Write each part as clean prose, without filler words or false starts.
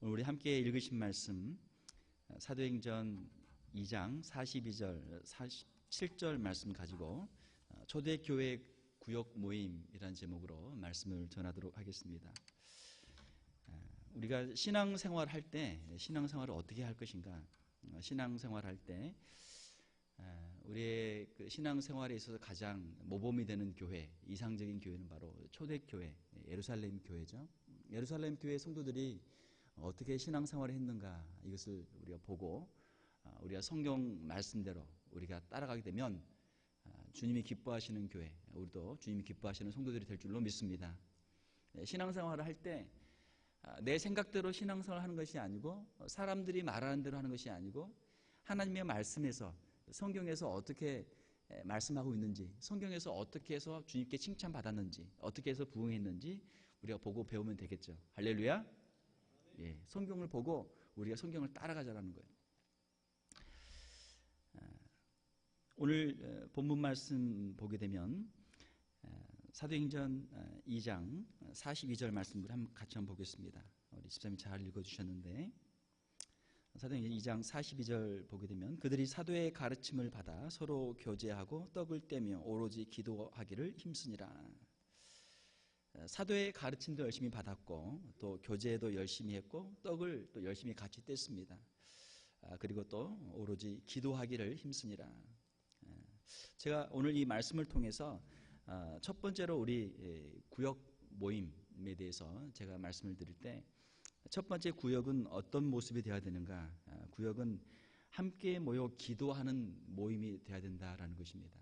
오늘 우리 함께 읽으신 말씀 사도행전 2장 42절 47절 말씀 가지고 초대교회 구역 모임이라는 제목으로 말씀을 전하도록 하겠습니다. 우리가 신앙생활 할 때 신앙생활을 어떻게 할 것인가, 신앙생활 할 때 우리의 그 신앙생활에 있어서 가장 모범이 되는 교회, 이상적인 교회는 바로 초대교회, 예루살렘 교회죠. 예루살렘 교회 성도들이 어떻게 신앙생활을 했는가, 이것을 우리가 보고 우리가 성경 말씀대로 우리가 따라가게 되면 주님이 기뻐하시는 교회, 우리도 주님이 기뻐하시는 성도들이 될 줄로 믿습니다. 신앙생활을 할 때 내 생각대로 신앙생활을 하는 것이 아니고, 사람들이 말하는 대로 하는 것이 아니고, 하나님의 말씀에서, 성경에서 어떻게 말씀하고 있는지, 성경에서 어떻게 해서 주님께 칭찬받았는지, 어떻게 해서 부응했는지 우리가 보고 배우면 되겠죠. 할렐루야. 예, 성경을 보고 우리가 성경을 따라가자라는 거예요. 오늘 본문 말씀 보게 되면 사도행전 2장 42절 말씀을 같이 한번 보겠습니다. 우리 집사님이 잘 읽어주셨는데, 사도행전 2장 42절 보게 되면 그들이 사도의 가르침을 받아 서로 교제하고 떡을 떼며 오로지 기도하기를 힘쓰니라. 사도의 가르침도 열심히 받았고, 또 교제도 열심히 했고, 떡을 또 열심히 같이 뗐습니다. 그리고 또 오로지 기도하기를 힘쓰니라. 제가 오늘 이 말씀을 통해서 첫 번째로 우리 구역 모임에 대해서 제가 말씀을 드릴 때, 첫 번째 구역은 어떤 모습이 되어야 되는가? 구역은 함께 모여 기도하는 모임이 되어야 된다라는 것입니다.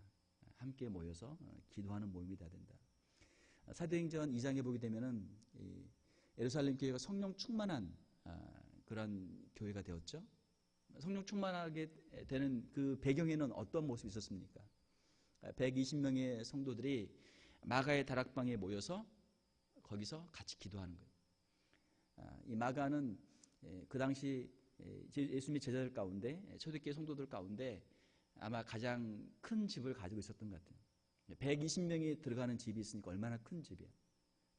함께 모여서 기도하는 모임이 되어야 된다. 사도행전 2장에 보게 되면은 예루살렘 교회가 성령 충만한 그런 교회가 되었죠. 성령 충만하게 되는 그 배경에는 어떤 모습이 있었습니까? 120명의 성도들이 마가의 다락방에 모여서 거기서 같이 기도하는 거예요. 이 마가는 그 당시 예수님의 제자들 가운데, 초대교회 성도들 가운데 아마 가장 큰 집을 가지고 있었던 것 같아요. 120명이 들어가는 집이 있으니까 얼마나 큰 집이야.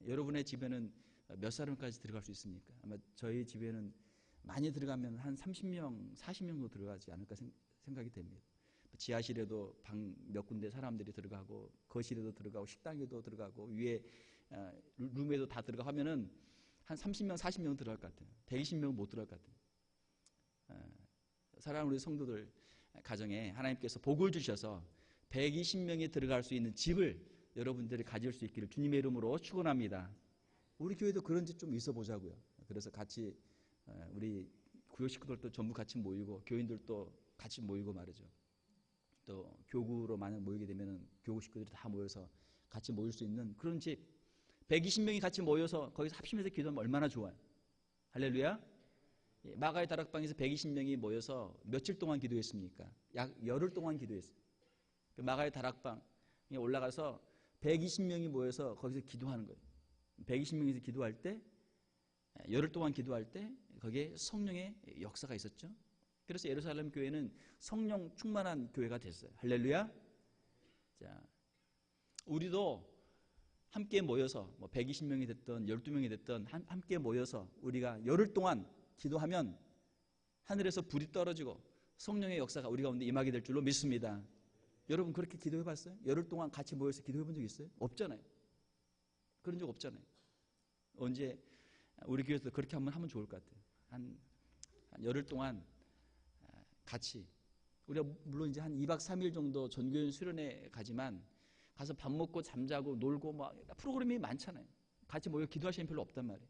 여러분의 집에는 몇 사람까지 들어갈 수 있습니까? 아마 저희 집에는 많이 들어가면 한 30명, 40명 정도 들어가지 않을까 생각이 됩니다. 지하실에도 방 몇 군데 사람들이 들어가고, 거실에도 들어가고, 식당에도 들어가고, 위에 룸에도 다 들어가고 하면은 한 30명, 40명 들어갈 것 같아요. 120명은 못 들어갈 것 같아요. 사랑하는 우리 성도들 가정에 하나님께서 복을 주셔서 120명이 들어갈 수 있는 집을 여러분들이 가질 수 있기를 주님의 이름으로 축원합니다. 우리 교회도 그런 집 좀 있어 보자고요. 그래서 같이 우리 구역 식구들도 전부 같이 모이고, 교인들도 같이 모이고 말이죠. 또 교구로 만약 모이게 되면은 교구 식구들이 다 모여서 같이 모일 수 있는 그런 집, 120명이 같이 모여서 거기서 합심해서 기도하면 얼마나 좋아요. 할렐루야. 마가의 다락방에서 120명이 모여서 며칠 동안 기도했습니까? 약 열흘 동안 기도했어요. 마가의 다락방에 올라가서 120명이 모여서 거기서 기도하는 거예요. 120명에서 기도할 때, 열흘 동안 기도할 때 거기에 성령의 역사가 있었죠. 그래서 예루살렘 교회는 성령 충만한 교회가 됐어요. 할렐루야. 자, 우리도 함께 모여서 120명이 됐든 12명이 됐든 함께 모여서 우리가 열흘 동안 기도하면 하늘에서 불이 떨어지고 성령의 역사가 우리 가운데 임하게 될 줄로 믿습니다. 여러분 그렇게 기도해 봤어요? 열흘 동안 같이 모여서 기도해 본 적 있어요? 없잖아요. 그런 적 없잖아요. 언제 우리 교회에서 그렇게 한번 하면 좋을 것 같아요. 한 열흘 동안 같이, 우리가 물론 이제 한 2박 3일 정도 전교연 수련회 가지만 가서 밥 먹고 잠자고 놀고 막 프로그램이 많잖아요. 같이 모여 기도하시는 별로 없단 말이에요.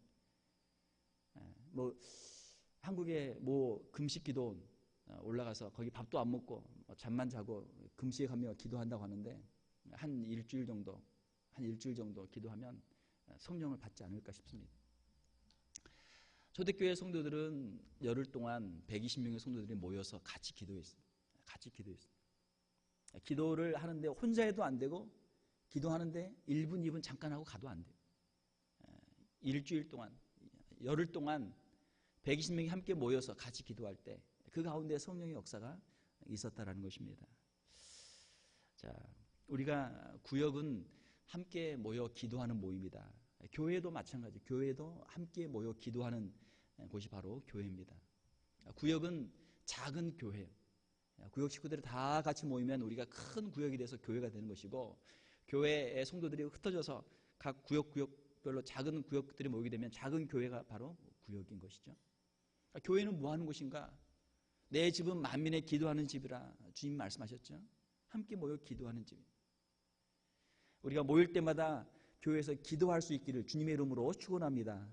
뭐 한국에 뭐 금식기도 올라가서 거기 밥도 안 먹고 잠만 자고 금식하며 기도한다고 하는데, 한 일주일 정도 기도하면 성령을 받지 않을까 싶습니다. 초대교회 성도들은 열흘 동안 120명의 성도들이 모여서 같이 기도했어요. 기도를 하는데 혼자 해도 안 되고, 기도하는데 1분, 2분 잠깐 하고 가도 안 돼요. 일주일 동안, 열흘 동안 120명이 함께 모여서 같이 기도할 때 그 가운데 성령의 역사가 있었다라는 것입니다. 자, 우리가 구역은 함께 모여 기도하는 모임이다. 교회도 마찬가지. 교회도 함께 모여 기도하는 곳이 바로 교회입니다. 구역은 작은 교회예요. 구역 식구들이 다 같이 모이면 우리가 큰 구역이 돼서 교회가 되는 것이고, 교회의 성도들이 흩어져서 각 구역별로 작은 구역들이 모이게 되면 작은 교회가 바로 구역인 것이죠. 교회는 뭐 하는 곳인가? 내 집은 만민의 기도하는 집이라 주님 말씀하셨죠. 함께 모여 기도하는 집. 우리가 모일 때마다 교회에서 기도할 수 있기를 주님의 이름으로 축원합니다.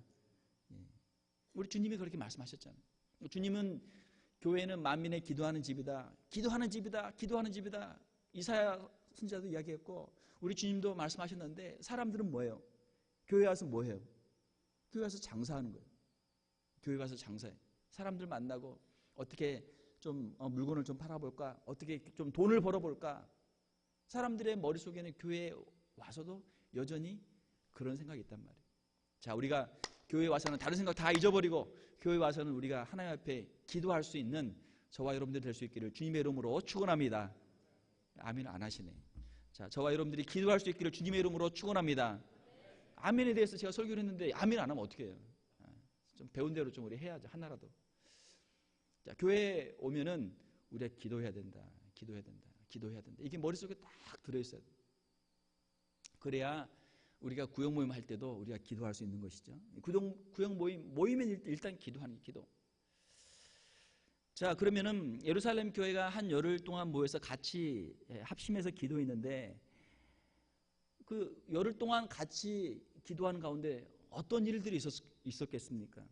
우리 주님이 그렇게 말씀하셨잖아요. 주님은 교회는 만민의 기도하는 집이다. 기도하는 집이다. 기도하는 집이다. 이사야 선지자도 이야기했고 우리 주님도 말씀하셨는데, 사람들은 뭐예요? 교회 와서 뭐해요? 교회 와서 장사하는 거예요. 교회 가서 장사해. 사람들 만나고 어떻게 좀 물건을 좀 팔아볼까? 어떻게 좀 돈을 벌어볼까? 사람들의 머릿속에는 교회에 와서도 여전히 그런 생각이 있단 말이에요. 자, 우리가 교회에 와서는 다른 생각 다 잊어버리고 교회에 와서는 우리가 하나님 앞에 기도할 수 있는 저와 여러분들이 될 수 있기를 주님의 이름으로 축원합니다. 아멘 안 하시네. 자, 저와 여러분들이 기도할 수 있기를 주님의 이름으로 축원합니다. 아멘에 대해서 제가 설교를 했는데 아멘 안 하면 어떻게 해요? 좀 배운 대로 좀 우리 해야죠. 하나라도. 자, 교회에 오면은 우리가 기도해야 된다. 기도해야 된다. 기도해야 된다. 이게 머릿속에 딱 들어있어야 돼요. 그래야 우리가 구역 모임 할 때도 우리가 기도할 수 있는 것이죠. 구역 모이면 일단 기도하는 기도. 자, 그러면은 예루살렘 교회가 한 열흘 동안 모여서 같이 합심해서 기도했는데, 그 열흘 동안 같이 기도하는 가운데 어떤 일들이 있었겠습니까?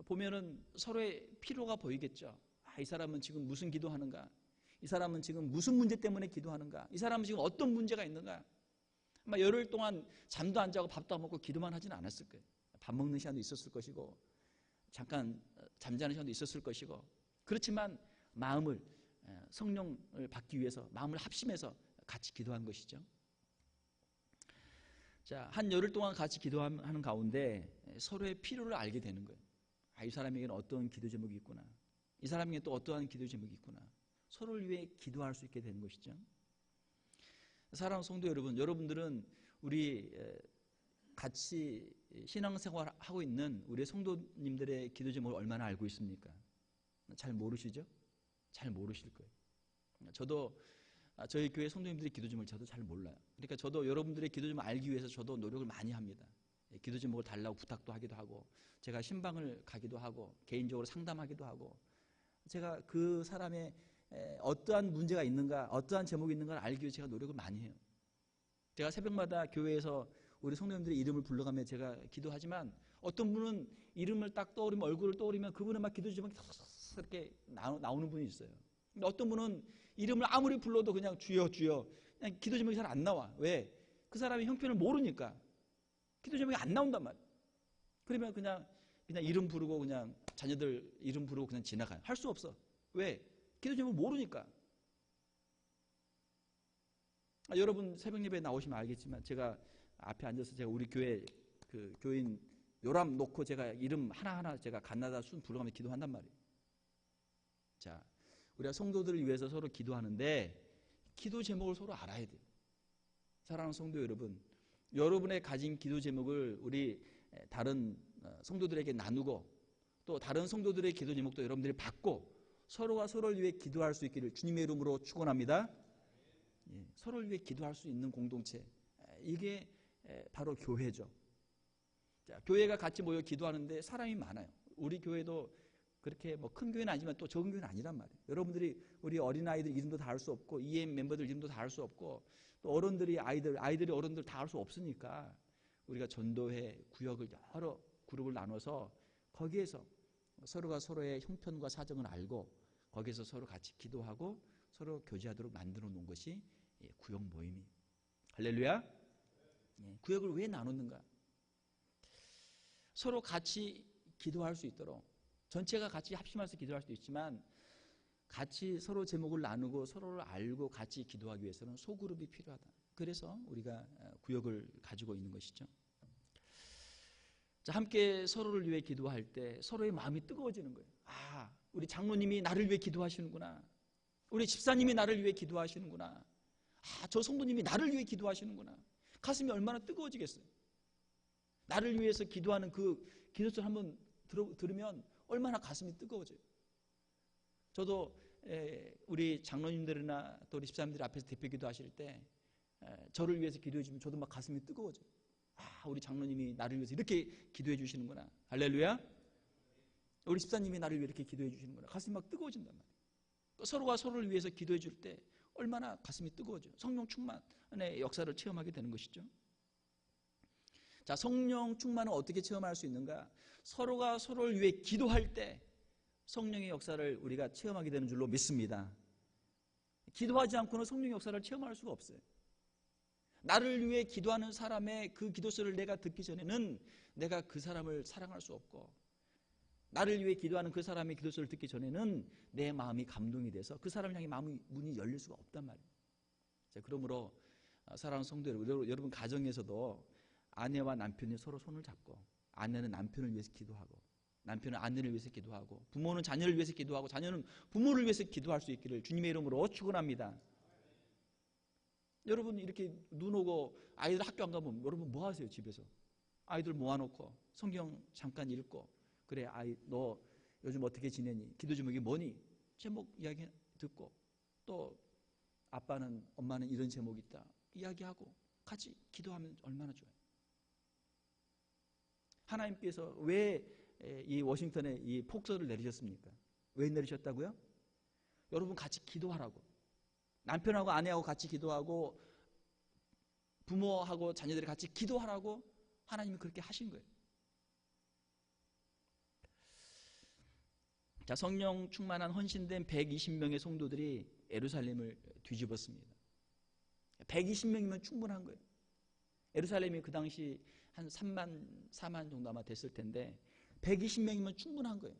보면은 서로의 필요가 보이겠죠. 이 사람은 지금 무슨 기도하는가? 이 사람은 지금 무슨 문제 때문에 기도하는가? 이 사람은 지금 어떤 문제가 있는가? 아마 열흘 동안 잠도 안 자고 밥도 안 먹고 기도만 하지는 않았을 거예요. 밥 먹는 시간도 있었을 것이고, 잠깐 잠자는 시간도 있었을 것이고, 그렇지만 마음을, 성령을 받기 위해서 마음을 합심해서 같이 기도한 것이죠. 자, 한 열흘 동안 같이 기도하는 가운데 서로의 필요를 알게 되는 거예요. 이 사람에게는 어떤 기도 제목이 있구나. 이 사람에게는 또 어떠한 기도 제목이 있구나. 서로를 위해 기도할 수 있게 되는 것이죠. 사랑하는 성도 여러분, 여러분들은 우리 같이 신앙생활 하고 있는 우리 성도님들의 기도 제목을 얼마나 알고 있습니까? 잘 모르시죠? 잘 모르실 거예요. 저도 저희 교회 성도님들의 기도 제목을 저도 잘 몰라요. 그러니까 저도 여러분들의 기도 제목을 알기 위해서 저도 노력을 많이 합니다. 기도 제목을 달라고 부탁도 하기도 하고, 제가 신방을 가기도 하고, 개인적으로 상담하기도 하고, 제가 그 사람의 어떠한 문제가 있는가, 어떠한 제목이 있는가를 알기 위해 제가 노력을 많이 해요. 제가 새벽마다 교회에서 우리 성도님들의 이름을 불러가며 제가 기도하지만, 어떤 분은 이름을 딱 떠오르면, 얼굴을 떠오르면 그분은 막 기도 제목이 이렇게 나오는 분이 있어요. 근데 어떤 분은 이름을 아무리 불러도 그냥 주여 주여, 그냥 기도 제목이 잘 안 나와. 왜? 그 사람이 형편을 모르니까 기도 제목이 안 나온단 말이에요. 그러면 그냥 이름 부르고, 그냥 자녀들 이름 부르고 그냥 지나가요. 할 수 없어. 왜? 기도 제목을 모르니까. 여러분 새벽 예배에 나오시면 알겠지만, 제가 앞에 앉아서 제가 우리 교회 그 교인 요람 놓고 제가 이름 하나하나 제가 간나다 순 불러가면서 기도한단 말이에요. 자, 우리가 성도들을 위해서 서로 기도하는데 기도 제목을 서로 알아야 돼요. 사랑하는 성도 여러분, 여러분의 가진 기도 제목을 우리 다른 성도들에게 나누고, 또 다른 성도들의 기도 제목도 여러분들이 받고 서로가 서로를 위해 기도할 수 있기를 주님의 이름으로 축원합니다. 서로를 위해 기도할 수 있는 공동체, 이게 바로 교회죠. 자, 교회가 같이 모여 기도하는데 사람이 많아요. 우리 교회도 그렇게 뭐 큰 교회는 아니지만 또 적은 교회는 아니란 말이에요. 여러분들이 우리 어린아이들 이름도 다 알 수 없고, EM 멤버들 이름도 다 알 수 없고, 또 어른들이 아이들이 어른들 다 알 수 없으니까 우리가 전도회 구역을 여러 그룹을 나눠서 거기에서 서로가 서로의 형편과 사정을 알고 거기에서 서로 같이 기도하고 서로 교제하도록 만들어 놓은 것이 구역 모임이. 할렐루야. 구역을 왜 나눴는가? 서로 같이 기도할 수 있도록, 전체가 같이 합심해서 기도할 수도 있지만 같이 서로 제목을 나누고 서로를 알고 같이 기도하기 위해서는 소그룹이 필요하다. 그래서 우리가 구역을 가지고 있는 것이죠. 자, 함께 서로를 위해 기도할 때 서로의 마음이 뜨거워지는 거예요. 우리 장로님이 나를 위해 기도하시는구나. 우리 집사님이 나를 위해 기도하시는구나. 저 성도님이 나를 위해 기도하시는구나. 가슴이 얼마나 뜨거워지겠어요. 나를 위해서 기도하는 그 기도처럼 한번 들으면 얼마나 가슴이 뜨거워져요. 저도 우리 장로님들이나 또 우리 집사님들 앞에서 대표 기도하실 때 저를 위해서 기도해 주면 저도 막 가슴이 뜨거워져요. 우리 장로님이 나를 위해서 이렇게 기도해 주시는구나. 할렐루야. 우리 집사님이 나를 위해 이렇게 기도해 주시는구나. 가슴이 막 뜨거워진단 말이에요. 서로가 서로를 위해서 기도해 줄 때 얼마나 가슴이 뜨거워져요. 성령 충만의 역사를 체험하게 되는 것이죠. 자, 성령 충만은 어떻게 체험할 수 있는가? 서로가 서로를 위해 기도할 때 성령의 역사를 우리가 체험하게 되는 줄로 믿습니다. 기도하지 않고는 성령의 역사를 체험할 수가 없어요. 나를 위해 기도하는 사람의 그 기도소리를 내가 듣기 전에는 내가 그 사람을 사랑할 수 없고, 나를 위해 기도하는 그 사람의 기도소리를 듣기 전에는 내 마음이 감동이 돼서 그 사람을 향해 마음의 문이 열릴 수가 없단 말이에요. 자, 그러므로 사랑하는 성도 여러분 가정에서도 아내와 남편이 서로 손을 잡고, 아내는 남편을 위해서 기도하고, 남편은 아내를 위해서 기도하고, 부모는 자녀를 위해서 기도하고, 자녀는 부모를 위해서 기도할 수 있기를 주님의 이름으로 축원합니다. 여러분 이렇게 눈 오고 아이들 학교 안 가면 여러분 뭐 하세요? 집에서 아이들 모아놓고 성경 잠깐 읽고, 그래 아이 너 요즘 어떻게 지내니? 기도 제목이 뭐니? 제목 이야기 듣고, 또 아빠는 엄마는 이런 제목이 있다 이야기하고 같이 기도하면 얼마나 좋아요. 하나님께서 왜 이 워싱턴에 이 폭설을 내리셨습니까? 왜 내리셨다고요? 여러분 같이 기도하라고. 남편하고 아내하고 같이 기도하고, 부모하고 자녀들이 같이 기도하라고 하나님이 그렇게 하신 거예요. 자, 성령 충만한 헌신된 120명의 성도들이 예루살렘을 뒤집었습니다. 120명이면 충분한 거예요. 예루살렘이 그 당시 한 3만, 4만 정도 아마 됐을 텐데 120명이면 충분한 거예요.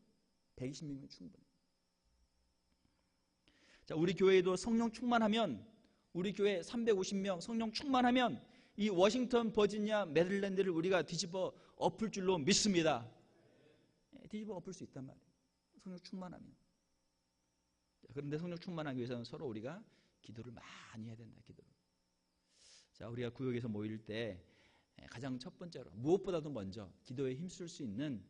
120명이면 충분해. 자, 우리 교회에도 성령 충만하면, 우리 교회 350명 성령 충만하면 이 워싱턴, 버지니아, 메릴랜드를 우리가 뒤집어 엎을 줄로 믿습니다. 뒤집어 엎을 수 있단 말이에요. 성령 충만하면. 그런데 성령 충만하기 위해서는 서로 우리가 기도를 많이 해야 된다. 기도를. 자, 우리가 구역에서 모일 때 가장 첫 번째로 무엇보다도 먼저 기도에 힘쓸 수 있는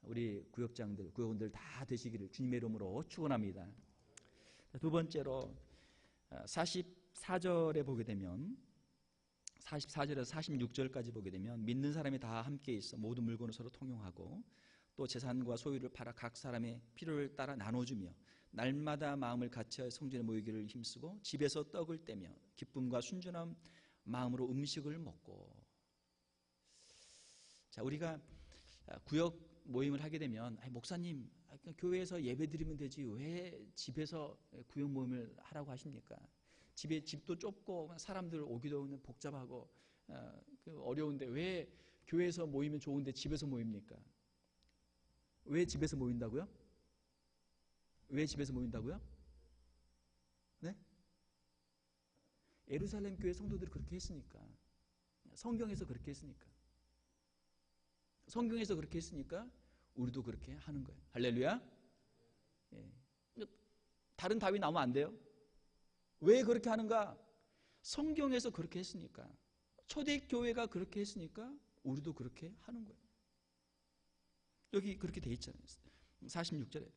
우리 구역장들, 구역원들 다 되시기를 주님의 이름으로 축원합니다. 두 번째로 44절에 보게 되면, 44절에서 46절까지 보게 되면 믿는 사람이 다 함께 있어 모든 물건을 서로 통용하고, 또 재산과 소유를 팔아 각 사람의 필요를 따라 나눠주며 날마다 마음을 같이하여 성전에 모이기를 힘쓰고 집에서 떡을 떼며 기쁨과 순전한 마음으로 음식을 먹고. 자, 우리가 구역 모임을 하게 되면 목사님 교회에서 예배 드리면 되지 왜 집에서 구역 모임을 하라고 하십니까? 집도 좁고 사람들 오기도 복잡하고 어려운데 왜 교회에서 모이면 좋은데 집에서 모입니까? 왜 집에서 모인다고요? 왜 집에서 모인다고요? 네? 예루살렘 교회 성도들이 그렇게 했으니까. 성경에서 그렇게 했으니까. 성경에서 그렇게 했으니까 우리도 그렇게 하는 거예요. 할렐루야. 예. 다른 답이 나오면 안 돼요. 왜 그렇게 하는가? 성경에서 그렇게 했으니까. 초대교회가 그렇게 했으니까 우리도 그렇게 하는 거예요. 여기 그렇게 돼 있잖아요. 46절에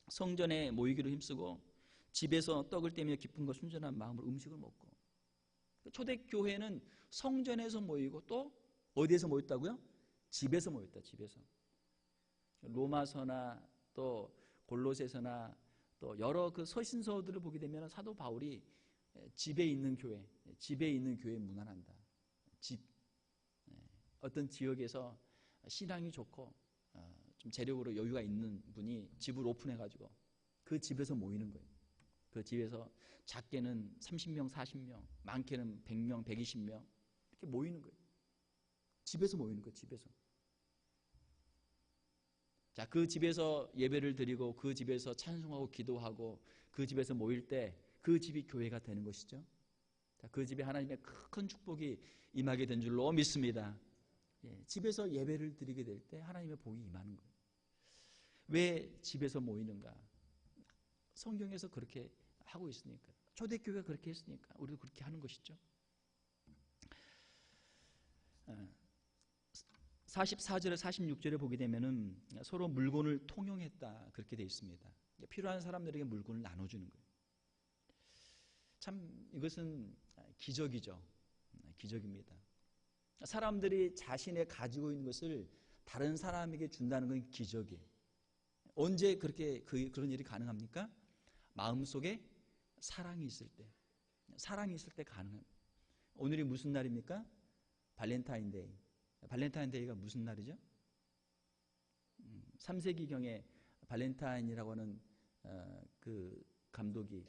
성전에 모이기로 힘쓰고 집에서 떡을 떼며 기쁨과 순전한 마음으로 음식을 먹고. 초대교회는 성전에서 모이고 또 어디에서 모였다고요? 집에서 모였다. 집에서. 로마서나 또 골로새서나 또 여러 그 서신서들을 보게 되면 사도 바울이 집에 있는 교회 문안한다. 집. 어떤 지역에서 신앙이 좋고 좀 재력으로 여유가 있는 분이 집을 오픈해가지고 그 집에서 모이는 거예요. 그 집에서 작게는 30명, 40명, 많게는 100명, 120명 이렇게 모이는 거예요. 집에서 모이는 거예요. 집에서. 자, 그 집에서 예배를 드리고 그 집에서 찬송하고 기도하고 그 집에서 모일 때 그 집이 교회가 되는 것이죠. 자, 그 집에 하나님의 큰 축복이 임하게 된 줄로 믿습니다. 예, 집에서 예배를 드리게 될 때 하나님의 복이 임하는 거예요. 왜 집에서 모이는가? 성경에서 그렇게 하고 있으니까. 초대교회가 그렇게 했으니까 우리도 그렇게 하는 것이죠. 44절에 46절에 보게 되면은 서로 물건을 통용했다 그렇게 되어 있습니다. 필요한 사람들에게 물건을 나눠주는 거예요. 참 이것은 기적이죠. 기적입니다. 사람들이 자신의 가지고 있는 것을 다른 사람에게 준다는 건 기적이에요. 언제 그렇게 그런 일이 가능합니까? 마음속에 사랑이 있을 때. 사랑이 있을 때 가능합니다. 오늘이 무슨 날입니까? 발렌타인데이. 발렌타인데이가 무슨 날이죠? 3세기경에 발렌타인이라고 하는 그 감독이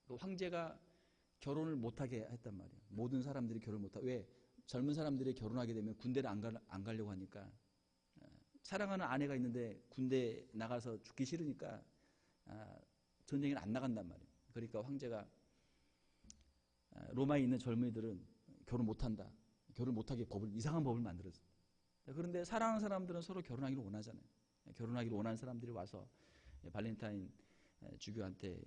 그 황제가 결혼을 못하게 했단 말이에요. 모든 사람들이 결혼을 못하고. 왜? 젊은 사람들이 결혼하게 되면 군대를 안 가려고 하니까, 사랑하는 아내가 있는데 군대 나가서 죽기 싫으니까 전쟁에 안 나간단 말이에요. 그러니까 황제가 로마에 있는 젊은이들은 결혼 못한다. 결혼 못하게 이상한 법을 만들었어요. 그런데 사랑하는 사람들은 서로 결혼하기를 원하잖아요. 결혼하기를 원하는 사람들이 와서 발렌타인 주교한테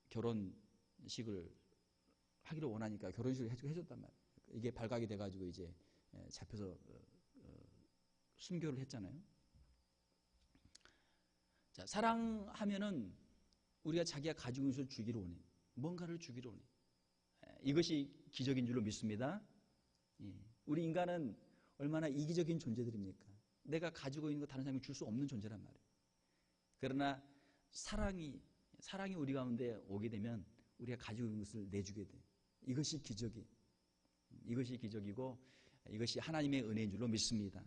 결혼식을 하기를 원하니까 결혼식을 해줬단 말이에요. 이게 발각이 돼가지고 이제 잡혀서 순교를 했잖아요. 자, 사랑하면은 우리가 자기가 가지고 있는 것을 주기를 원해. 뭔가를 주기를 원해. 이것이 기적인 줄로 믿습니다. 우리 인간은 얼마나 이기적인 존재들입니까? 내가 가지고 있는 거 다른 사람이 줄 수 없는 존재란 말이에요. 그러나 사랑이 우리 가운데 오게 되면 우리가 가지고 있는 것을 내주게 돼. 이것이 기적이. 이것이 기적이고 이것이 하나님의 은혜인 줄로 믿습니다.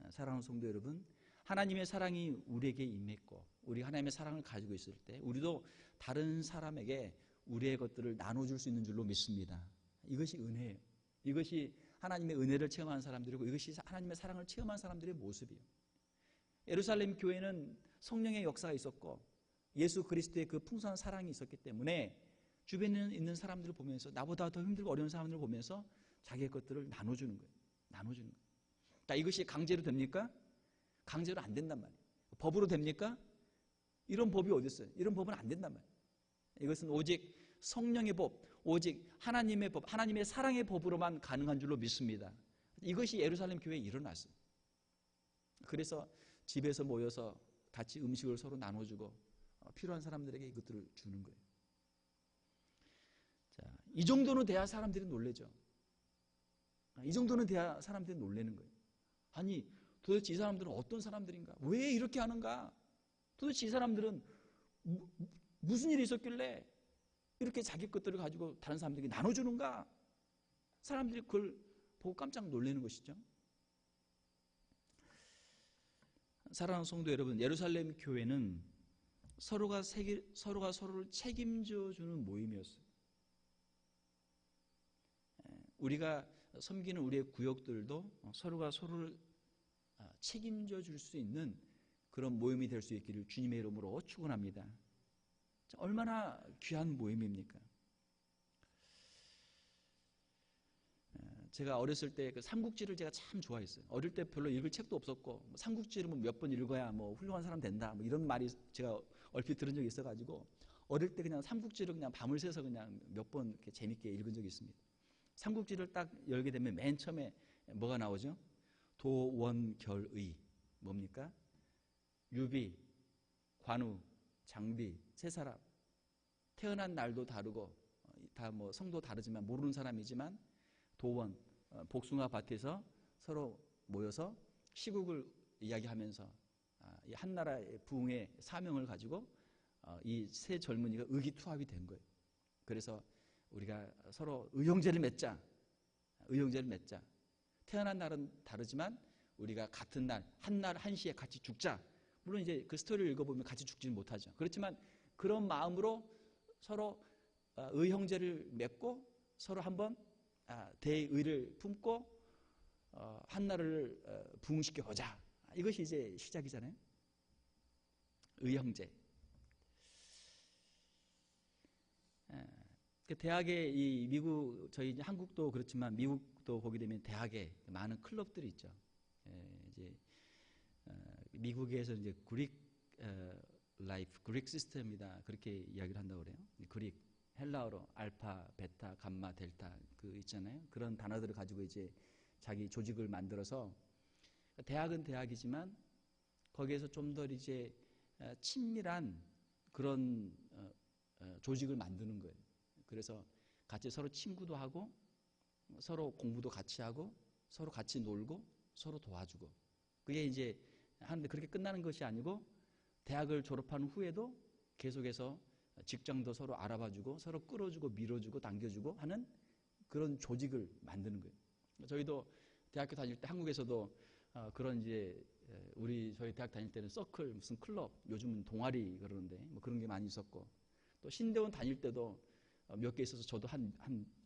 사랑하는 성도 여러분, 하나님의 사랑이 우리에게 임했고 우리가 하나님의 사랑을 가지고 있을 때 우리도 다른 사람에게 우리의 것들을 나눠줄 수 있는 줄로 믿습니다. 이것이 은혜예요. 이것이 하나님의 은혜를 체험한 사람들이고 이것이 하나님의 사랑을 체험한 사람들의 모습이에요. 예루살렘 교회는 성령의 역사가 있었고 예수 그리스도의 그 풍성한 사랑이 있었기 때문에 주변에 있는 사람들을 보면서, 나보다 더 힘들고 어려운 사람들을 보면서 자기의 것들을 나눠주는 거예요. 나눠주는 거예요. 자, 이것이 강제로 됩니까? 강제로 안 된단 말이에요. 법으로 됩니까? 이런 법이 어디 있어요? 이런 법은 안 된단 말이에요. 이것은 오직 성령의 법, 오직 하나님의 법, 하나님의 사랑의 법으로만 가능한 줄로 믿습니다. 이것이 예루살렘 교회에 일어났어요. 그래서 집에서 모여서 같이 음식을 서로 나눠주고 필요한 사람들에게 이것들을 주는 거예요. 자, 이 정도는 돼야 사람들이 놀라죠. 이 정도는 돼야 사람들이 놀라는 거예요. 아니, 도대체 이 사람들은 어떤 사람들인가? 왜 이렇게 하는가? 도대체 이 사람들은 무슨 일이 있었길래 이렇게 자기 것들을 가지고 다른 사람들에게 나눠주는가? 사람들이 그걸 보고 깜짝 놀라는 것이죠. 사랑하는 성도 여러분, 예루살렘 교회는 서로가 서로를 책임져 주는 모임이었어요. 우리가 섬기는 우리의 구역들도 서로가 서로를 책임져 줄 수 있는 그런 모임이 될 수 있기를 주님의 이름으로 축원합니다. 얼마나 귀한 모임입니까? 제가 어렸을 때 그 삼국지를 제가 참 좋아했어요. 어릴 때 별로 읽을 책도 없었고 삼국지를 몇 번 읽어야 훌륭한 사람 된다 이런 말이 제가 얼핏 들은 적이 있어가지고 어릴 때 그냥 삼국지를 그냥 밤을 새서 그냥 몇 번 이렇게 재밌게 읽은 적이 있습니다. 삼국지를 딱 열게 되면 맨 처음에 뭐가 나오죠? 도원결의. 뭡니까? 유비, 관우, 장비, 세 사람. 태어난 날도 다르고 다 성도 다르지만 모르는 사람이지만 도원, 복숭아 밭에서 서로 모여서 시국을 이야기하면서 이 한나라의 부흥의 사명을 가지고 이 세 젊은이가 의기투합이 된 거예요. 그래서 우리가 서로 의형제를 맺자. 의형제를 맺자. 태어난 날은 다르지만 우리가 같은 날, 한시에 같이 죽자. 물론 이제 그 스토리를 읽어보면 같이 죽지는 못하죠. 그렇지만 그런 마음으로 서로 의형제를 맺고 서로 한번 대의를 품고 한나라를 부흥시켜 보자. 이것이 이제 시작이잖아요. 의형제. 대학에 이 미국, 저희 이제 한국도 그렇지만 미국도 보게 되면 대학에 많은 클럽들이 있죠. 이제 미국에서 이제 그릭 라이프, 그릭 시스템이다 그렇게 이야기를 한다고 그래요. 그릭, 헬라어로 알파, 베타, 감마, 델타 그 있잖아요. 그런 단어들을 가지고 이제 자기 조직을 만들어서 대학은 대학이지만 거기에서 좀 더 이제 친밀한 그런 조직을 만드는 거예요. 그래서 같이 서로 친구도 하고 서로 공부도 같이 하고 서로 같이 놀고 서로 도와주고 그게 이제 하는데 그렇게 끝나는 것이 아니고 대학을 졸업한 후에도 계속해서 직장도 서로 알아봐주고 서로 끌어주고 밀어주고 당겨주고 하는 그런 조직을 만드는 거예요. 저희도 대학교 다닐 때 한국에서도 그런 이제 저희 대학 다닐 때는 서클 무슨 클럽 요즘은 동아리 그러는데 뭐 그런 게 많이 있었고 또 신대원 다닐 때도 몇 개 있어서 저도 한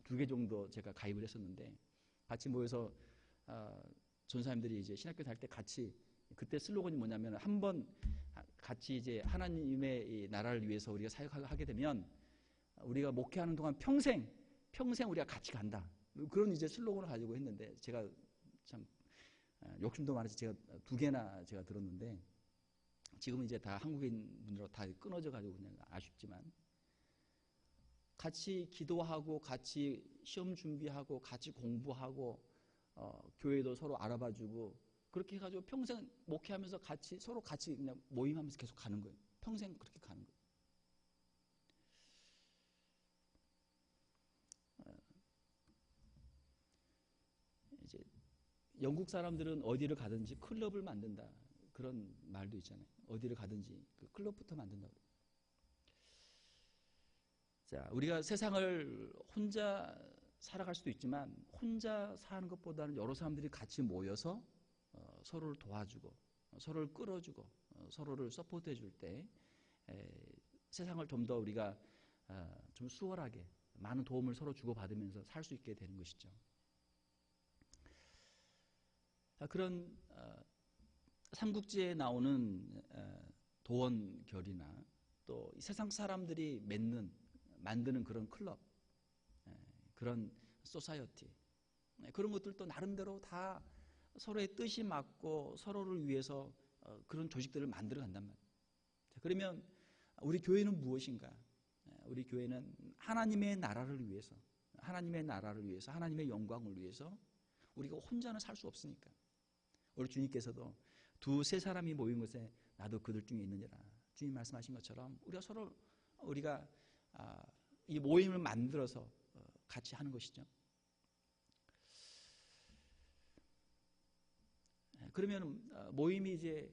2개 정도 제가 가입을 했었는데 같이 모여서 전사님들이 이제 신학교 다닐 때 같이 그때 슬로건이 뭐냐면 한번 같이 이제 하나님의 이 나라를 위해서 우리가 사역하게 되면 우리가 목회하는 동안 평생 우리가 같이 간다. 그런 이제 슬로건을 가지고 했는데 제가 참 욕심도 많아서 제가 2개나 제가 들었는데 지금은 이제 다 한국인 분들하고 다 끊어져 가지고 그냥 아쉽지만 같이 기도하고 같이 시험 준비하고 같이 공부하고 교회도 서로 알아봐주고 그렇게 해가지고 평생 목회하면서 같이 서로 같이 그냥 모임하면서 계속 가는 거예요. 평생 그렇게 가는 거예요. 이제 영국 사람들은 어디를 가든지 클럽을 만든다 그런 말도 있잖아요. 어디를 가든지 그 클럽부터 만든다고. 자, 우리가 세상을 혼자 살아갈 수도 있지만 혼자 사는 것보다는 여러 사람들이 같이 모여서 서로를 도와주고 서로를 끌어주고 서로를 서포트해 줄 때 세상을 좀 더 우리가 좀 수월하게 많은 도움을 서로 주고받으면서 살 수 있게 되는 것이죠. 그런 삼국지에 나오는 도원결이나 또 세상 사람들이 만드는 그런 클럽, 그런 소사이어티, 그런 것들도 나름대로 다 서로의 뜻이 맞고 서로를 위해서 그런 조직들을 만들어 간단 말이에요. 그러면 우리 교회는 무엇인가? 우리 교회는 하나님의 나라를 위해서 하나님의 영광을 위해서 우리가 혼자는 살 수 없으니까 우리 주님께서도 2-3 사람이 모인 곳에 나도 그들 중에 있느니라 주님 말씀하신 것처럼 우리가 이 모임을 만들어서 같이 하는 것이죠. 그러면 모임이 이제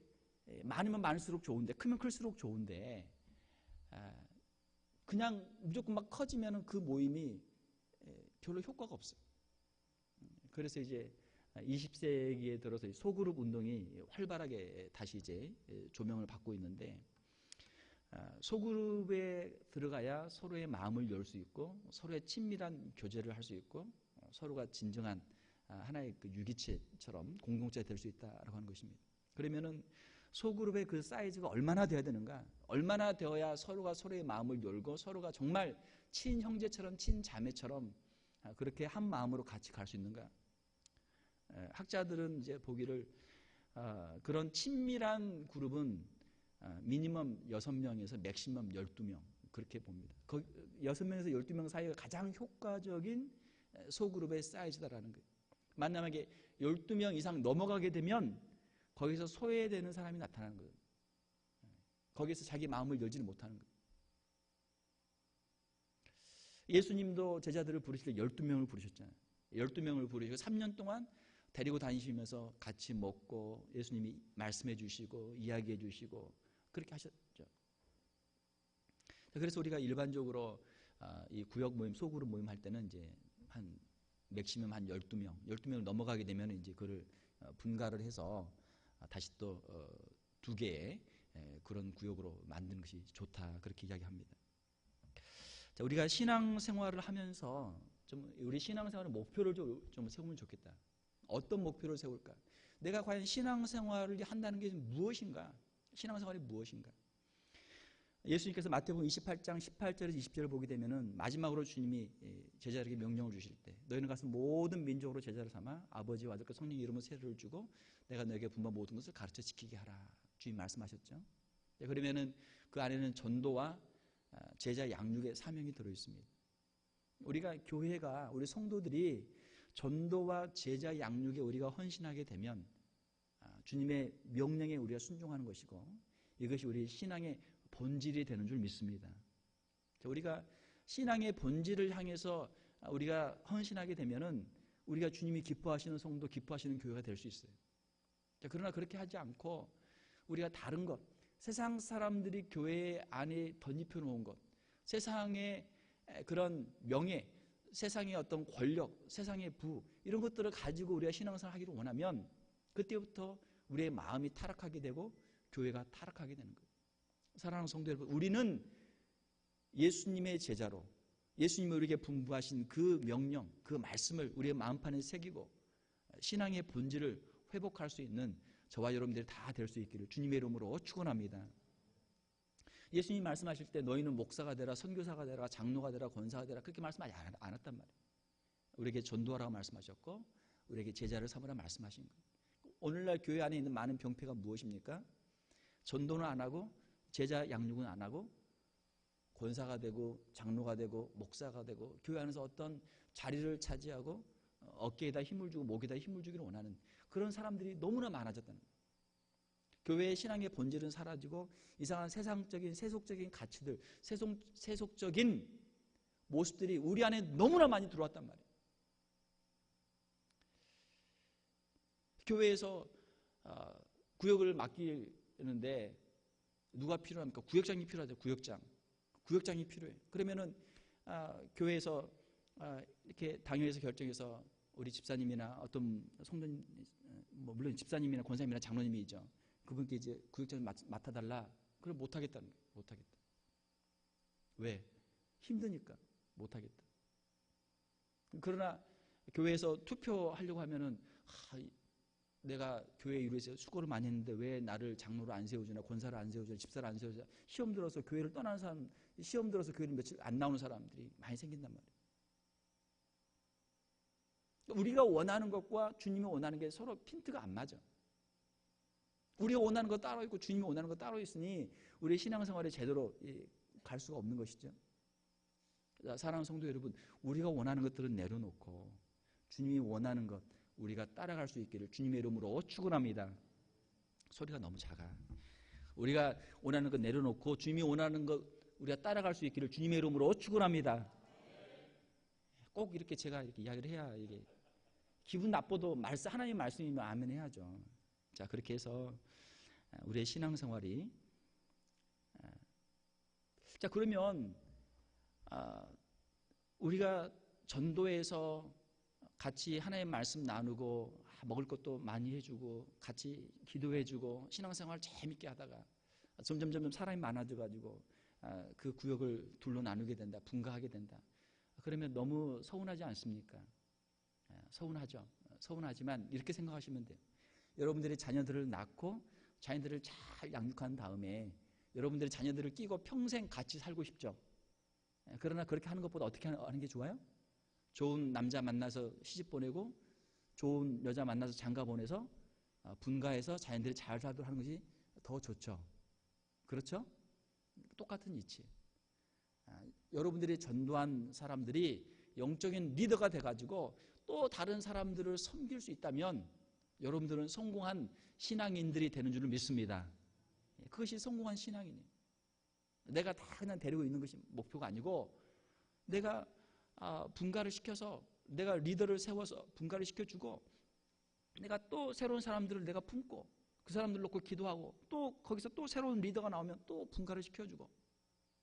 많으면 많을수록 좋은데 크면 클수록 좋은데 그냥 무조건 막 커지면 그 모임이 별로 효과가 없어요. 그래서 이제 20세기에 들어서 소그룹 운동이 활발하게 다시 이제 조명을 받고 있는데 소그룹에 들어가야 서로의 마음을 열 수 있고 서로의 친밀한 교제를 할 수 있고 서로가 진정한 하나의 그 유기체처럼 공동체가 될 수 있다라고 하는 것입니다. 그러면은 소그룹의 그 사이즈가 얼마나 되어야 되는가? 얼마나 되어야 서로가 서로의 마음을 열고 서로가 정말 친형제처럼 친자매처럼 그렇게 한 마음으로 같이 갈 수 있는가? 학자들은 이제 보기를 그런 친밀한 그룹은 미니멈 6명에서 맥시멈 12명 그렇게 봅니다. 6명에서 12명 사이가 가장 효과적인 소그룹의 사이즈다라는 거예요. 만약에 12명 이상 넘어가게 되면 거기서 소외되는 사람이 나타나는 거예요. 거기서 자기 마음을 열지는 못하는 거예요. 예수님도 제자들을 부르실 때 12명을 부르셨잖아요. 12명을 부르시고 3년 동안 데리고 다니시면서 같이 먹고 예수님이 말씀해 주시고 이야기해 주시고 그렇게 하셨죠. 그래서 우리가 일반적으로 이 구역 모임, 소그룹 모임 할 때는 이제 한 맥시멈 한 12명을 넘어가게 되면 이제 그를 분가를 해서 다시 또 2개의 그런 구역으로 만드는 것이 좋다 그렇게 이야기합니다. 자, 우리가 신앙생활을 하면서 좀 우리 신앙생활의 목표를 좀 세우면 좋겠다. 어떤 목표를 세울까? 내가 과연 신앙생활을 한다는 게 무엇인가? 신앙생활이 무엇인가? 예수님께서 마태복음 28장 18절에서 20절을 보게 되면은 마지막으로 주님이 제자들에게 명령을 주실 때 너희는 가서 모든 민족으로 제자를 삼아 아버지와 아들과 성령 이름으로 세례를 주고 내가 너에게 분부한 모든 것을 가르쳐 지키게 하라. 주님 말씀하셨죠. 그러면은 그 안에는 전도와 제자 양육의 사명이 들어 있습니다. 우리가 교회가 우리 성도들이 전도와 제자 양육에 우리가 헌신하게 되면 주님의 명령에 우리가 순종하는 것이고 이것이 우리 신앙의 본질이 되는 줄 믿습니다. 우리가 신앙의 본질을 향해서 우리가 헌신하게 되면은 우리가 주님이 기뻐하시는 성도, 기뻐하시는 교회가 될 수 있어요. 그러나 그렇게 하지 않고 우리가 다른 것, 세상 사람들이 교회 안에 덧입혀 놓은 것, 세상의 그런 명예, 세상의 어떤 권력, 세상의 부 이런 것들을 가지고 우리가 신앙생활을 하기를 원하면 그때부터 우리의 마음이 타락하게 되고 교회가 타락하게 되는 거예요. 사랑하는 성도 여러분, 우리는 예수님의 제자로 예수님이 우리에게 분부하신 그 명령, 그 말씀을 우리의 마음판에 새기고 신앙의 본질을 회복할 수 있는 저와 여러분들이 다 될 수 있기를 주님의 이름으로 축원합니다. 예수님이 말씀하실 때 너희는 목사가 되라, 선교사가 되라, 장로가 되라, 권사가 되라 그렇게 말씀하지 않았단 말이에요. 우리에게 전도하라고 말씀하셨고 우리에게 제자를 삼으라 말씀하신 거예요. 오늘날 교회 안에 있는 많은 병폐가 무엇입니까? 전도는 안 하고 제자 양육은 안 하고 권사가 되고 장로가 되고 목사가 되고 교회 안에서 어떤 자리를 차지하고 어깨에다 힘을 주고 목에다 힘을 주기를 원하는 그런 사람들이 너무나 많아졌다는 거예요. 교회의 신앙의 본질은 사라지고 이상한 세상적인 세속적인 가치들, 세속적인 모습들이 우리 안에 너무나 많이 들어왔단 말이에요. 교회에서 구역을 맡기는데 누가 필요합니까? 구역장이 필요하죠. 구역장이 필요해요. 그러면은 교회에서 이렇게 당회에서 결정해서 우리 집사님이나 어떤 성도님, 물론 집사님이나 권사님이나 장로님이죠. 그분께 이제 구역장을 맡아달라. 그럼 못하겠다는 거예요. 못하겠다. 왜? 힘드니까 못하겠다. 그러나 교회에서 투표하려고 하면은 내가 교회에 이루어서 수고를 많이 했는데 왜 나를 장로로 안 세워주나, 권사를 안 세워주나, 집사를 안 세워주나, 시험 들어서 교회를 떠나는 사람, 시험 들어서 교회를 며칠 안 나오는 사람들이 많이 생긴단 말이에요. 우리가 원하는 것과 주님이 원하는 게 서로 핀트가 안 맞아. 우리가 원하는 거 따로 있고 주님이 원하는 거 따로 있으니 우리의 신앙생활에 제대로 갈 수가 없는 것이죠. 사랑하는 성도 여러분, 우리가 원하는 것들은 내려놓고 주님이 원하는 것 우리가 따라갈 수 있기를 주님의 이름으로 축원합니다. 소리가 너무 작아. 우리가 원하는 것 내려놓고 주님이 원하는 것 우리가 따라갈 수 있기를 주님의 이름으로 축원합니다. 꼭 이렇게 제가 이렇게 이야기를 해야 이게 기분 나빠도 하나님의 말씀이면 아멘 해야죠. 자, 그렇게 해서 우리의 신앙생활이 자, 그러면 우리가 전도에서 같이 하나님의 말씀 나누고 먹을 것도 많이 해주고 같이 기도해주고 신앙생활 재밌게 하다가 점점 사람이 많아져가지고 그 구역을 둘로 나누게 된다, 분가하게 된다. 그러면 너무 서운하지 않습니까? 서운하죠. 서운하지만 이렇게 생각하시면 돼요. 여러분들이 자녀들을 낳고 자녀들을 잘 양육한 다음에 여러분들이 자녀들을 끼고 평생 같이 살고 싶죠. 그러나 그렇게 하는 것보다 어떻게 하는 게 좋아요? 좋은 남자 만나서 시집 보내고 좋은 여자 만나서 장가 보내서 분가해서 자녀들이 잘 살도록 하는 것이 더 좋죠. 그렇죠? 똑같은 이치. 여러분들이 전도한 사람들이 영적인 리더가 돼가지고 또 다른 사람들을 섬길 수 있다면 여러분들은 성공한 신앙인들이 되는 줄 믿습니다. 그것이 성공한 신앙이에요. 내가 다 그냥 데리고 있는 것이 목표가 아니고 내가 분가를 시켜서 내가 리더를 세워서 분가를 시켜주고 내가 또 새로운 사람들을 내가 품고 그 사람들 놓고 기도하고 또 거기서 또 새로운 리더가 나오면 또 분가를 시켜주고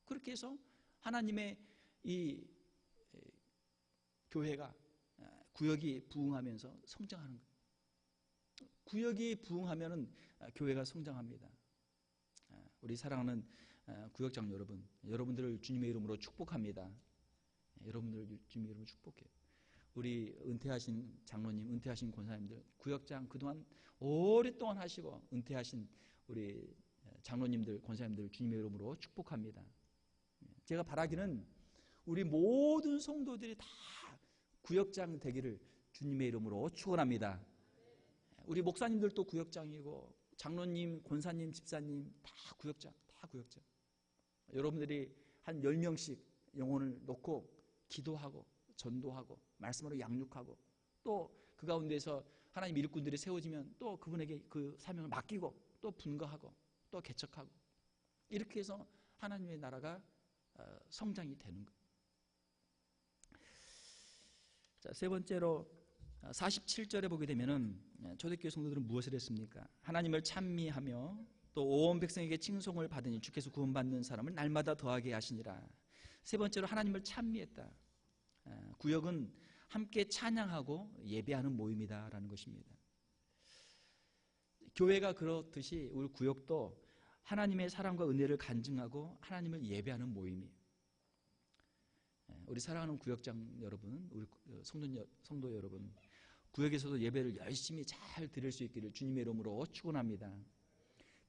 그렇게 해서 하나님의 이 교회가 구역이 부흥하면서 성장하는 거예요. 구역이 부흥하면은 교회가 성장합니다. 우리 사랑하는 구역장 여러분, 여러분들을 주님의 이름으로 축복합니다. 여러분들을 주님의 이름으로 축복해요. 우리 은퇴하신 장로님, 은퇴하신 권사님들, 구역장 그동안 오랫동안 하시고 은퇴하신 우리 장로님들, 권사님들 주님의 이름으로 축복합니다. 제가 바라기는 우리 모든 성도들이 다 구역장 되기를 주님의 이름으로 축원합니다. 우리 목사님들도 구역장이고 장로님, 권사님, 집사님 다 구역장. 여러분들이 한 10명씩 영혼을 놓고 기도하고 전도하고 말씀으로 양육하고 또 그 가운데서 하나님 일꾼들이 세워지면 또 그분에게 그 사명을 맡기고 또 분거하고 또 개척하고 이렇게 해서 하나님의 나라가 성장이 되는 거예요. 자, 세 번째로 47절에 보게 되면은 초대교회 성도들은 무엇을 했습니까? 하나님을 찬미하며 또 온 백성에게 칭송을 받으니 주께서 구원받는 사람을 날마다 더하게 하시니라. 세 번째로 하나님을 찬미했다. 구역은 함께 찬양하고 예배하는 모임이다라는 것입니다. 교회가 그렇듯이 우리 구역도 하나님의 사랑과 은혜를 간증하고 하나님을 예배하는 모임이에요. 우리 사랑하는 구역장 여러분, 우리 성도 여러분, 구역에서도 예배를 열심히 잘 드릴 수 있기를 주님의 이름으로 축원합니다.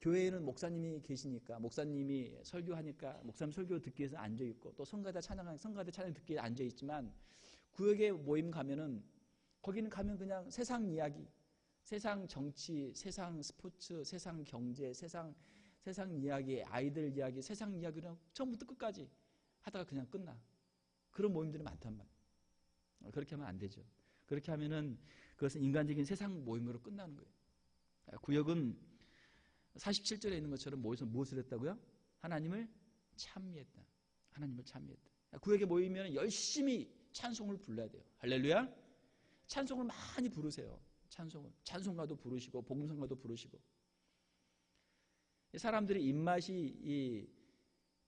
교회에는 목사님이 계시니까 목사님이 설교하니까 목사님 설교 듣기 위해서 앉아있고 또 성가대 찬양 듣기 위해 앉아있지만 구역에 모임 가면은 거기는 가면 그냥 세상 이야기, 세상 정치, 세상 스포츠, 세상 경제, 세상 이야기, 아이들 이야기, 세상 이야기를 처음부터 끝까지 하다가 그냥 끝나. 그런 모임들이 많단 말이에요. 그렇게 하면 안 되죠. 그렇게 하면은 그것은 인간적인 세상 모임으로 끝나는 거예요. 구역은 47절에 있는 것처럼 모여서 무엇을 했다고요? 하나님을 찬미했다. 하나님을 찬미했다. 구역에 모이면 열심히 찬송을 불러야 돼요. 할렐루야. 찬송을 많이 부르세요. 찬송가도 부르시고 복음성가도 부르시고. 사람들이 입맛이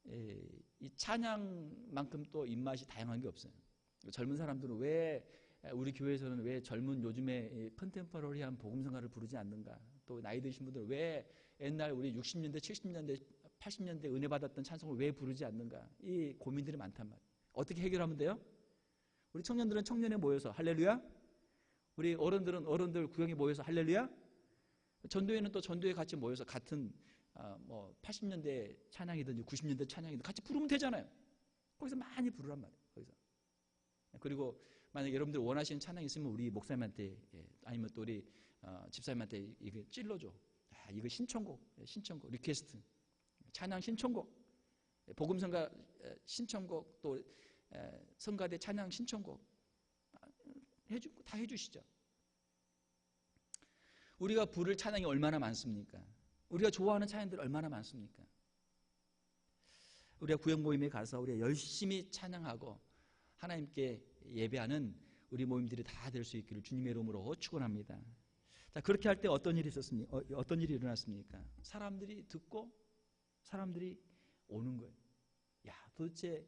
이 찬양만큼 또 입맛이 다양한 게 없어요. 젊은 사람들은 왜 우리 교회에서는 왜 젊은 요즘에 컨템퍼러리한 복음성가를 부르지 않는가? 또 나이 드신 분들은 왜 옛날 우리 60년대, 70년대, 80년대 은혜 받았던 찬송을 왜 부르지 않는가? 이 고민들이 많단 말이에요. 어떻게 해결하면 돼요? 우리 청년들은 청년에 모여서 할렐루야. 우리 어른들은 어른들 구역에 모여서 할렐루야. 전도회는 또 전도회 같이 모여서 같은 80년대 찬양이든지 90년대 찬양이든지 같이 부르면 되잖아요. 거기서 많이 부르란 말이에요. 거기서. 그리고 만약에 여러분들 원하시는 찬양이 있으면 우리 목사님한테 아니면 또 우리 집사님한테 이거 찔러줘. 이거 신청곡 리퀘스트 찬양 신청곡 복음성가 신청곡 또 성가대 찬양 신청곡 다 해주시죠. 우리가 부를 찬양이 얼마나 많습니까? 우리가 좋아하는 찬양들이 얼마나 많습니까? 우리가 구역 모임에 가서 우리가 열심히 찬양하고 하나님께 예배하는 우리 모임들이 다 될 수 있기를 주님의 이름으로 축원합니다. 자, 그렇게 할 때 어떤 일이 일어났습니까? 사람들이 듣고 사람들이 오는 거예요. 야, 도대체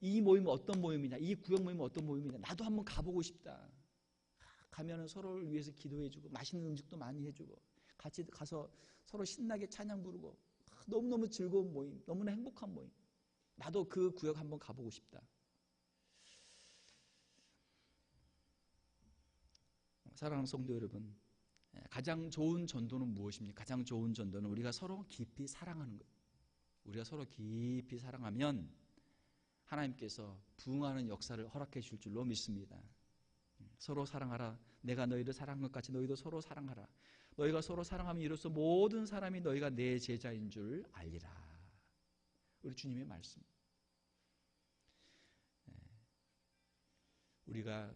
이 모임은 어떤 모임이냐? 이 구역 모임은 어떤 모임이냐? 나도 한번 가보고 싶다. 가면은 서로를 위해서 기도해주고 맛있는 음식도 많이 해주고 같이 가서 서로 신나게 찬양 부르고 너무너무 즐거운 모임, 너무나 행복한 모임. 나도 그 구역 한번 가보고 싶다. 사랑하는 성도 여러분, 가장 좋은 전도는 무엇입니까? 가장 좋은 전도는 우리가 서로 깊이 사랑하는 거예요. 우리가 서로 깊이 사랑하면 하나님께서 부응하는 역사를 허락해 줄 줄로 믿습니다. 서로 사랑하라. 내가 너희를 사랑한 것 같이 너희도 서로 사랑하라. 너희가 서로 사랑하면 이로써 모든 사람이 너희가 내 제자인 줄 알리라. 우리 주님의 말씀. 우리가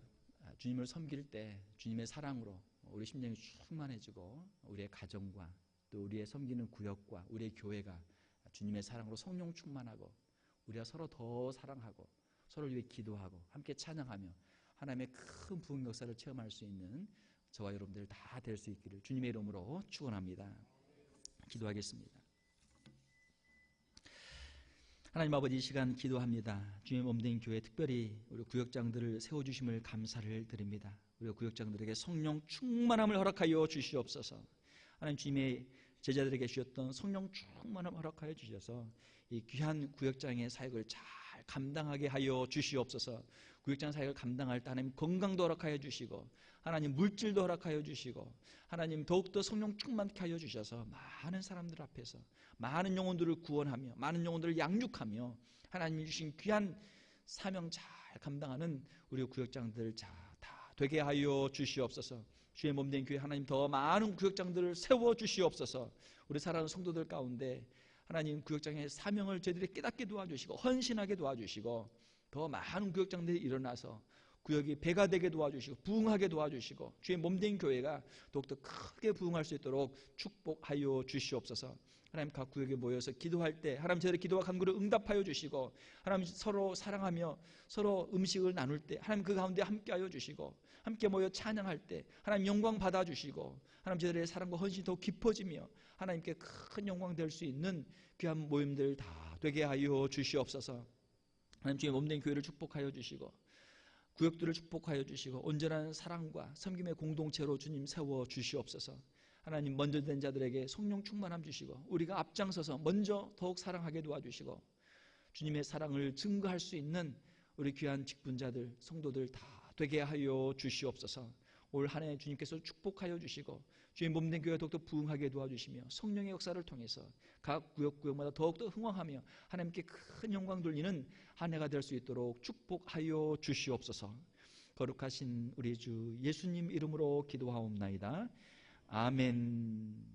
주님을 섬길 때 주님의 사랑으로 우리 심령이 충만해지고 우리의 가정과 또 우리의 섬기는 구역과 우리의 교회가 주님의 사랑으로 성령 충만하고 우리가 서로 더 사랑하고 서로를 위해 기도하고 함께 찬양하며 하나님의 큰 부흥 역사를 체험할 수 있는 저와 여러분들 다 될 수 있기를 주님의 이름으로 축원합니다. 기도하겠습니다. 하나님 아버지, 이 시간 기도합니다. 주님의 몸된 교회 특별히 우리 구역장들을 세워주심을 감사를 드립니다. 우리 구역장들에게 성령 충만함을 허락하여 주시옵소서. 하나님, 주님의 제자들에게 주셨던 성령 충만함을 허락하여 주셔서 이 귀한 구역장의 사역을 잘 감당하게 하여 주시옵소서. 구역장 사역을 감당할 때 하나님 건강도 허락하여 주시고 하나님 물질도 허락하여 주시고 하나님 더욱더 성령 충만케 하여 주셔서 많은 사람들 앞에서 많은 영혼들을 구원하며 많은 영혼들을 양육하며 하나님이 주신 귀한 사명 잘 감당하는 우리 구역장들 다 되게 하여 주시옵소서. 주의 몸된 교회 하나님 더 많은 구역장들을 세워 주시옵소서. 우리 사랑하는 성도들 가운데 하나님 구역장의 사명을 저희들이 깨닫게 도와주시고 헌신하게 도와주시고 더 많은 구역장들이 일어나서 구역이 배가 되게 도와주시고 부흥하게 도와주시고 주의 몸된 교회가 더욱더 크게 부흥할 수 있도록 축복하여 주시옵소서. 하나님 각 구역에 모여서 기도할 때 하나님 저희의 기도와 간구를 응답하여 주시고 하나님 서로 사랑하며 서로 음식을 나눌 때 하나님 그 가운데 함께하여 주시고 함께 모여 찬양할 때 하나님 영광 받아주시고 하나님 저희의 사랑과 헌신이 더 깊어지며 하나님께 큰 영광 될 수 있는 귀한 모임들 다 되게 하여 주시옵소서. 하나님 주의 몸된 교회를 축복하여 주시고 구역들을 축복하여 주시고 온전한 사랑과 섬김의 공동체로 주님 세워 주시옵소서. 하나님 먼저 된 자들에게 성령 충만함 주시고 우리가 앞장서서 먼저 더욱 사랑하게 도와주시고 주님의 사랑을 증거할 수 있는 우리 귀한 직분자들 성도들 다 되게 하여 주시옵소서. 올 한 해 주님께서 축복하여 주시고 주의 몸된 교회가 더욱더 부흥하게 도와주시며 성령의 역사를 통해서 각 구역마다 더욱더 흥왕하며 하나님께 큰 영광 돌리는 한 해가 될 수 있도록 축복하여 주시옵소서. 거룩하신 우리 주 예수님 이름으로 기도하옵나이다. 아멘.